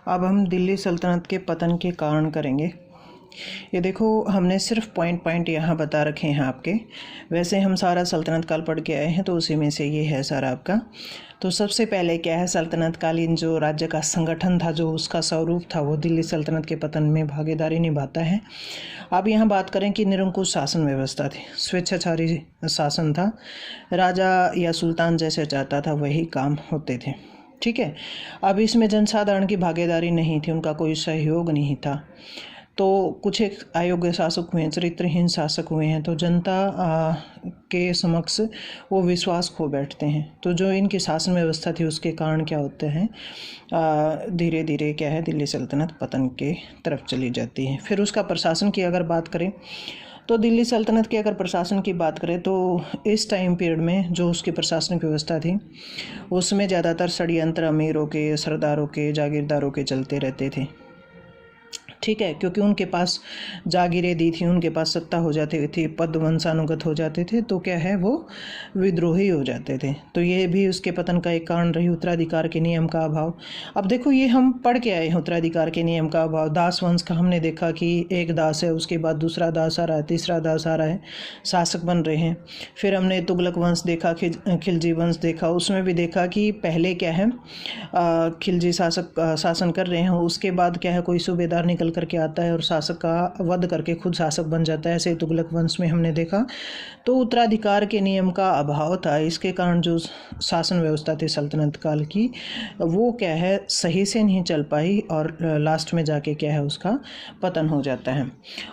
अब हम दिल्ली सल्तनत के पतन के कारण करेंगे। ये देखो, हमने सिर्फ पॉइंट यहाँ बता रखे हैं आपके। वैसे हम सारा सल्तनत काल पढ़ के आए हैं, तो उसी में से ये है सारा आपका। तो सबसे पहले क्या है, सल्तनत कालीन जो राज्य का संगठन था, जो उसका स्वरूप था, वो दिल्ली सल्तनत के पतन में भागीदारी निभाता है। अब यहाँ बात करें कि निरंकुश शासन व्यवस्था थी, स्वेच्छाचारी शासन था। राजा या सुल्तान जैसे चाहता था वही काम होते थे। ठीक है। अब इसमें जनसाधारण की भागीदारी नहीं थी, उनका कोई सहयोग नहीं था। तो कुछ एक अयोग्य शासक हुए, चरित्रहीन शासक हुए हैं, तो जनता के समक्ष वो विश्वास खो बैठते हैं। तो जो इनकी शासन व्यवस्था थी उसके कारण क्या होते हैं, धीरे धीरे क्या है, दिल्ली सल्तनत पतन के तरफ चली जाती है। फिर उसका प्रशासन की अगर बात करें, तो दिल्ली सल्तनत के अगर प्रशासन की बात करें तो इस टाइम पीरियड में जो उसकी प्रशासनिक व्यवस्था थी उसमें ज़्यादातर षड्यंत्र अमीरों के, सरदारों के, जागीरदारों के चलते रहते थे। ठीक है, क्योंकि उनके पास जागीरें दी थी, उनके पास सत्ता हो जाती थी, पद वंशानुगत हो जाते थे, तो क्या है, वो विद्रोही हो जाते थे। तो ये भी उसके पतन का एक कारण रही, उत्तराधिकार के नियम का अभाव। अब देखो, ये हम पढ़ के आए हैं, उत्तराधिकार के नियम का अभाव। दास वंश का हमने देखा कि एक दास है, उसके बाद दूसरा दास आ रहा है, तीसरा दास आ रहा है, शासक बन रहे हैं। फिर हमने तुगलक वंश देखा, खिलजी वंश देखा, उसमें भी देखा कि पहले क्या है, खिलजी शासन कर रहे हैं, उसके बाद क्या है, कोई सूबेदार निकल करके आता है और शासक का वध करके खुद शासक बन जाता है। ऐसे तुगलक वंश में हमने देखा। तो उत्तराधिकार के नियम का अभाव था, इसके कारण जो शासन व्यवस्था थी सल्तनत काल की, वो क्या है, सही से नहीं चल पाई और लास्ट में जाके क्या है, उसका पतन हो जाता है।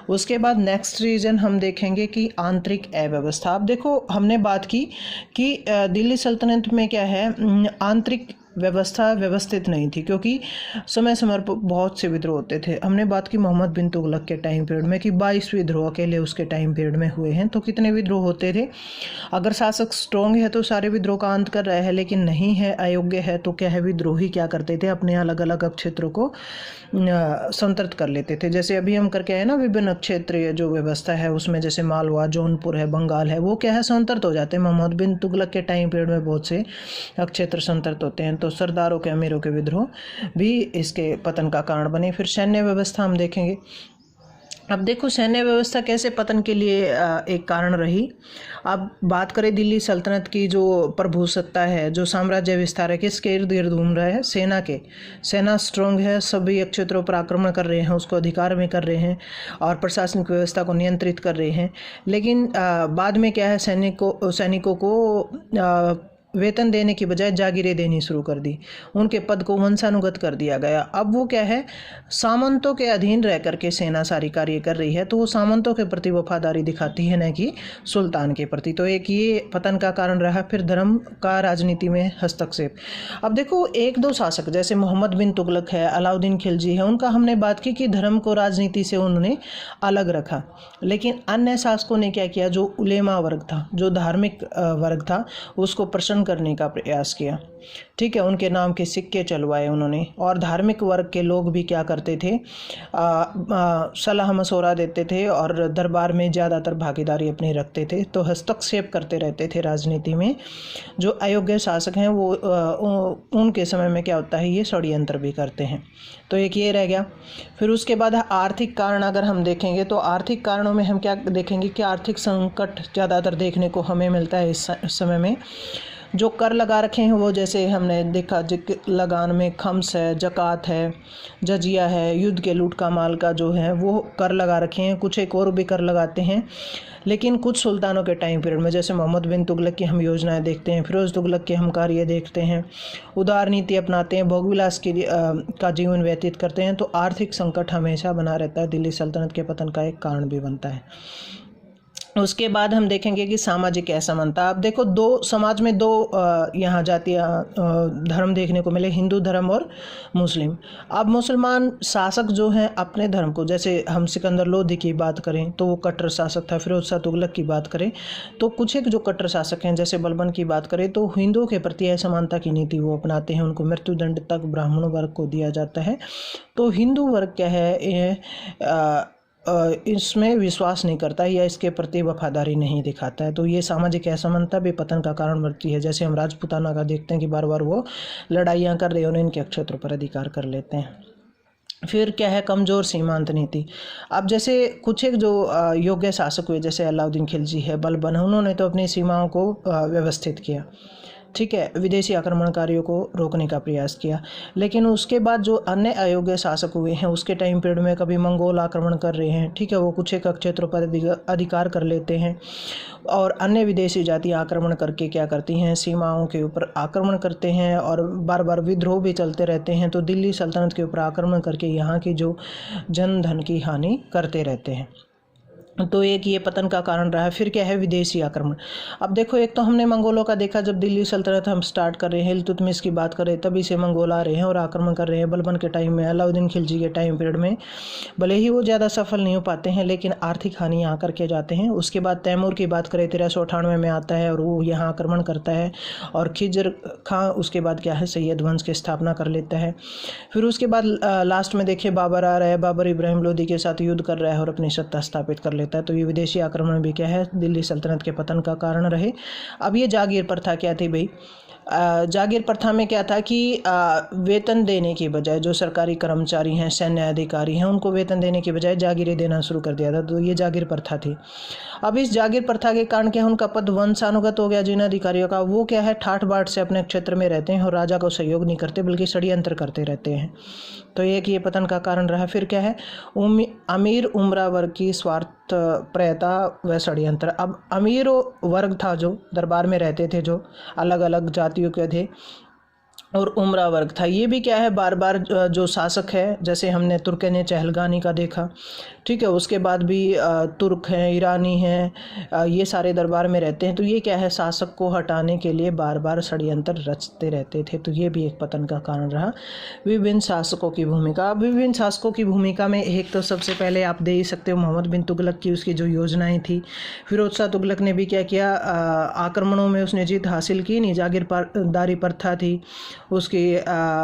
उसके बाद नेक्स्ट रीजन हम देखेंगे कि आंतरिक अव्यवस्था। अब देखो, हमने बात की कि दिल्ली सल्तनत में क्या है, आंतरिक व्यवस्था व्यवस्थित नहीं थी, क्योंकि समय समय पर बहुत से विद्रोह होते थे। हमने बात की मोहम्मद बिन तुगलक के टाइम पीरियड में कि 22 विद्रोह अकेले उसके टाइम पीरियड में हुए हैं। तो कितने विद्रोह होते थे। अगर शासक स्ट्रॉन्ग है तो सारे विद्रोह का अंत कर रहा है, लेकिन नहीं है, अयोग्य है, तो क्या है, विद्रोही क्या करते थे, अपने अलग अलग क्षेत्रों को संतृप्त कर लेते थे। जैसे अभी हम करके आए ना, विभिन्न क्षेत्रीय जो व्यवस्था है उसमें, जैसे मालवा, जौनपुर है, बंगाल है, वो क्या है, संतृप्त हो जाते हैं। मोहम्मद बिन तुगलक के टाइम पीरियड में बहुत से क्षेत्र संतृप्त होते हैं। तो सरदारों के, अमीरों के विद्रोह भी इसके पतन का कारण बने। फिर सैन्य व्यवस्था हम देखेंगे। अब देखो, सैन्य व्यवस्था कैसे पतन के लिए एक कारण रही। अब बात करें दिल्ली सल्तनत की, जो प्रभुसत्ता है, जो साम्राज्य विस्तार है, किसके इर्द गिर्द घूम रहा है, सेना के। सेना स्ट्रॉन्ग है, सभी क्षेत्रों पर आक्रमण कर रहे हैं, उसको अधिकार में कर रहे हैं और प्रशासनिक व्यवस्था को नियंत्रित कर रहे हैं। लेकिन बाद में क्या है, सैनिकों को वेतन देने की बजाय जागीरें देनी शुरू कर दी, उनके पद को वंशानुगत कर दिया गया। अब वो क्या है, सामंतों के अधीन रह करके सेना सारी कार्य कर रही है, तो वो सामंतों के प्रति वफादारी दिखाती है, न कि सुल्तान के प्रति। तो एक ये पतन का कारण रहा। फिर धर्म का राजनीति में हस्तक्षेप। अब देखो, एक दो शासक जैसे मोहम्मद बिन तुगलक है, अलाउद्दीन खिलजी है, उनका हमने बात की कि धर्म को राजनीति से उन्होंने अलग रखा। लेकिन अन्य शासकों ने क्या किया, जो उलेमा वर्ग था, जो धार्मिक वर्ग था, उसको प्रसन्न करने का प्रयास किया। ठीक है, उनके नाम के सिक्के चलवाए उन्होंने। और धार्मिक वर्ग के लोग भी क्या करते थे, सलाह मशवरा देते थे और दरबार में ज़्यादातर भागीदारी अपनी रखते थे। तो हस्तक्षेप करते रहते थे राजनीति में। जो अयोग्य शासक हैं वो उनके समय में क्या होता है, ये षड्यंत्र भी करते हैं। तो एक ये रह गया। फिर उसके बाद आर्थिक कारण अगर हम देखेंगे, तो आर्थिक कारणों में हम क्या देखेंगे कि आर्थिक संकट ज़्यादातर देखने को हमें मिलता है इस समय में। जो कर लगा रखे हैं वो, जैसे हमने देखा, लगान में खम्स है, जक़ात है, जजिया है, युद्ध के लूट का माल का जो है वो कर लगा रखे हैं। कुछ एक और भी कर लगाते हैं। लेकिन कुछ सुल्तानों के टाइम पीरियड में, जैसे मोहम्मद बिन तुगलक की हम योजनाएं देखते हैं, फिरोज़ तुगलक के हम कार्य देखते हैं, उदार नीति अपनाते हैं, भोगविलास का जीवन व्यतीत करते हैं। तो आर्थिक संकट हमेशा बना रहता है, दिल्ली सल्तनत के पतन का एक कारण भी बनता है। उसके बाद हम देखेंगे कि सामाजिक असमानता। अब देखो, समाज में दो यहाँ जातीय धर्म देखने को मिले, हिंदू धर्म और मुस्लिम। अब मुसलमान शासक जो हैं अपने धर्म को, जैसे हम सिकंदर लोधी की बात करें तो वो कट्टर शासक था, फिरोज शाह तुगलक की बात करें तो कुछ एक जो कट्टर शासक हैं, जैसे बलबन की बात करें तो हिंदुओं के प्रति असमानता की नीति वो अपनाते हैं, उनको मृत्युदंड तक ब्राह्मण वर्ग को दिया जाता है। तो हिंदू वर्ग क्या है, इसमें विश्वास नहीं करता या इसके प्रति वफादारी नहीं दिखाता है। तो ये सामाजिक असमानता भी पतन का कारण बनती है। जैसे हम राजपूताना का देखते हैं कि बार बार वो लड़ाइयाँ कर रहे हैं और इनके क्षेत्रों पर अधिकार कर लेते हैं। फिर क्या है, कमज़ोर सीमांत नीति। अब जैसे कुछ एक जो योग्य शासक हुए, जैसे अलाउद्दीन खिलजी है, बलबन है, उन्होंने तो अपनी सीमाओं को व्यवस्थित किया, ठीक है, विदेशी आक्रमणकारियों को रोकने का प्रयास किया। लेकिन उसके बाद जो अन्य अयोग्य शासक हुए हैं उसके टाइम पीरियड में कभी मंगोल आक्रमण कर रहे हैं, ठीक है, वो कुछ एक क्षेत्रों पर अधिकार कर लेते हैं, और अन्य विदेशी जातियाँ आक्रमण करके क्या करती हैं, सीमाओं के ऊपर आक्रमण करते हैं, और बार बार विद्रोह भी चलते रहते हैं। तो दिल्ली सल्तनत के ऊपर आक्रमण करके यहाँ की जो जन धन की हानि करते रहते हैं। तो एक ये पतन का कारण रहा है। फिर क्या है, विदेशी आक्रमण। अब देखो, एक तो हमने मंगोलों का देखा, जब दिल्ली सल्तनत हम स्टार्ट कर रहे हैं, इल्तुतमिश की बात कर रहे हैं, तभी से मंगोल आ रहे हैं और आक्रमण कर रहे हैं। बलबन के टाइम में, अलाउद्दीन खिलजी के टाइम पीरियड में भले ही वो ज़्यादा सफल नहीं हो पाते हैं, लेकिन आर्थिक हानि यहाँ करके जाते हैं। उसके बाद तैमूर की बात करें, 1398 में आता है और वो यहाँ आक्रमण करता है, और खिजर खां उसके बाद क्या है, सैयद वंश की स्थापना कर लेता है। फिर उसके बाद लास्ट में देखिए बाबर आ रहा है, बाबर इब्राहिम लोदी के साथ युद्ध कर रहा है और अपनी सत्ता स्थापित कर लेता है। तो ये विदेशी आक्रमण भी क्या है, दिल्ली सल्तनत के पतन का कारण रहे। अब ये जागीर प्रथा क्या थी भाई, जागीर प्रथा में क्या था कि वेतन देने की बजाय, जो सरकारी कर्मचारी हैं, सैन्य अधिकारी हैं, उनको वेतन देने की बजाय जागीरें देना शुरू कर दिया था। तो ये जागीर प्रथा थी। अब इस जागीर प्रथा के कारण क्या है, उनका पद वंशानुगत हो गया। जिन अधिकारियों का वो क्या है, ठाठ बाट से अपने क्षेत्र में रहते हैं और राजा को सहयोग नहीं करते, बल्कि षड्यंत्र करते रहते हैं। तो एक ये पतन का कारण रहा। फिर क्या है, अमीर उमरा वर्ग की स्वार्थप्रियता व षड्यंत्र। अब अमीर वर्ग था जो दरबार में रहते थे, जो अलग अलग जातियों के थे, और उमरा वर्ग था। ये भी क्या है, बार बार जो शासक है, जैसे हमने तुर्कन चहलगानी का देखा, ठीक है, उसके बाद भी तुर्क हैं, ईरानी हैं, ये सारे दरबार में रहते हैं। तो ये क्या है, शासक को हटाने के लिए बार बार षड्यंत्र रचते रहते थे। तो ये भी एक पतन का कारण रहा। विभिन्न शासकों की भूमिका। अब विभिन्न शासकों की भूमिका में एक तो सबसे पहले आप दे ही सकते हो मोहम्मद बिन तुगलक की, उसकी जो योजनाएं थी। फिरोज शाह तुगलक ने भी क्या किया, आक्रमणों में उसने जीत हासिल की नहीं, जागीरदारी प्रथा थी उसकी,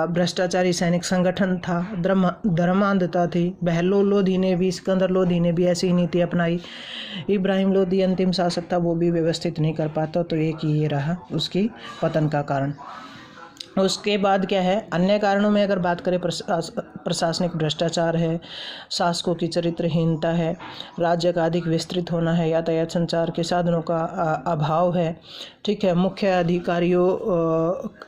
भ्रष्टाचारी सैनिक संगठन था, धर्मांधता थी। बहलोल लोधी ने भी, सिकंदर लोधी ने भी ऐसी नीति अपनाई। इब्राहिम लोधी अंतिम शासक था, वो भी व्यवस्थित नहीं कर पाता। तो एक ये रहा उसकी पतन का कारण। उसके बाद क्या है, अन्य कारणों में अगर बात करें, प्रशासनिक भ्रष्टाचार है, शासकों की चरित्रहीनता है, राज्य का अधिक विस्तृत होना है, यातायात संचार के साधनों का अभाव है, ठीक है, मुख्य अधिकारियों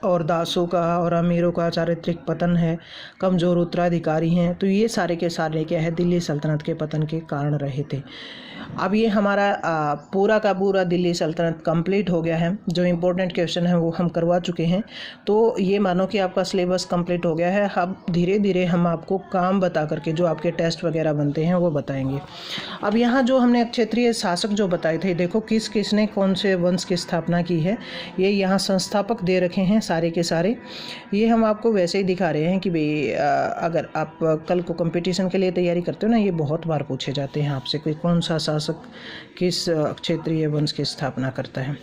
और दासों का और अमीरों का चारित्रिक पतन है, कमज़ोर उत्तराधिकारी हैं। तो ये सारे के सारे क्या है, दिल्ली सल्तनत के पतन के कारण रहे थे। अब ये हमारा पूरा का पूरा दिल्ली सल्तनत कंप्लीट हो गया है। जो इम्पोर्टेंट क्वेश्चन है वो हम करवा चुके हैं। तो ये मानो कि आपका सिलेबस कंप्लीट हो गया है। अब धीरे धीरे हम आपको काम बता करके जो आपके टेस्ट वगैरह बनते हैं वो बताएंगे। अब यहाँ जो हमने क्षेत्रीय शासक जो बताए थे, देखो किस किसने कौन से वंश की स्थापना की है, ये यहाँ संस्थापक दे रखे हैं सारे के सारे। ये हम आपको वैसे ही दिखा रहे हैं कि भाई अगर आप कल को कंपटीशन के लिए तैयारी करते हो ना, ये बहुत बार पूछे जाते हैं आपसे कि कौन सा शासक किस क्षेत्रीय वंश की स्थापना करता है।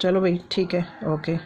चलो भाई, ठीक है, ओके।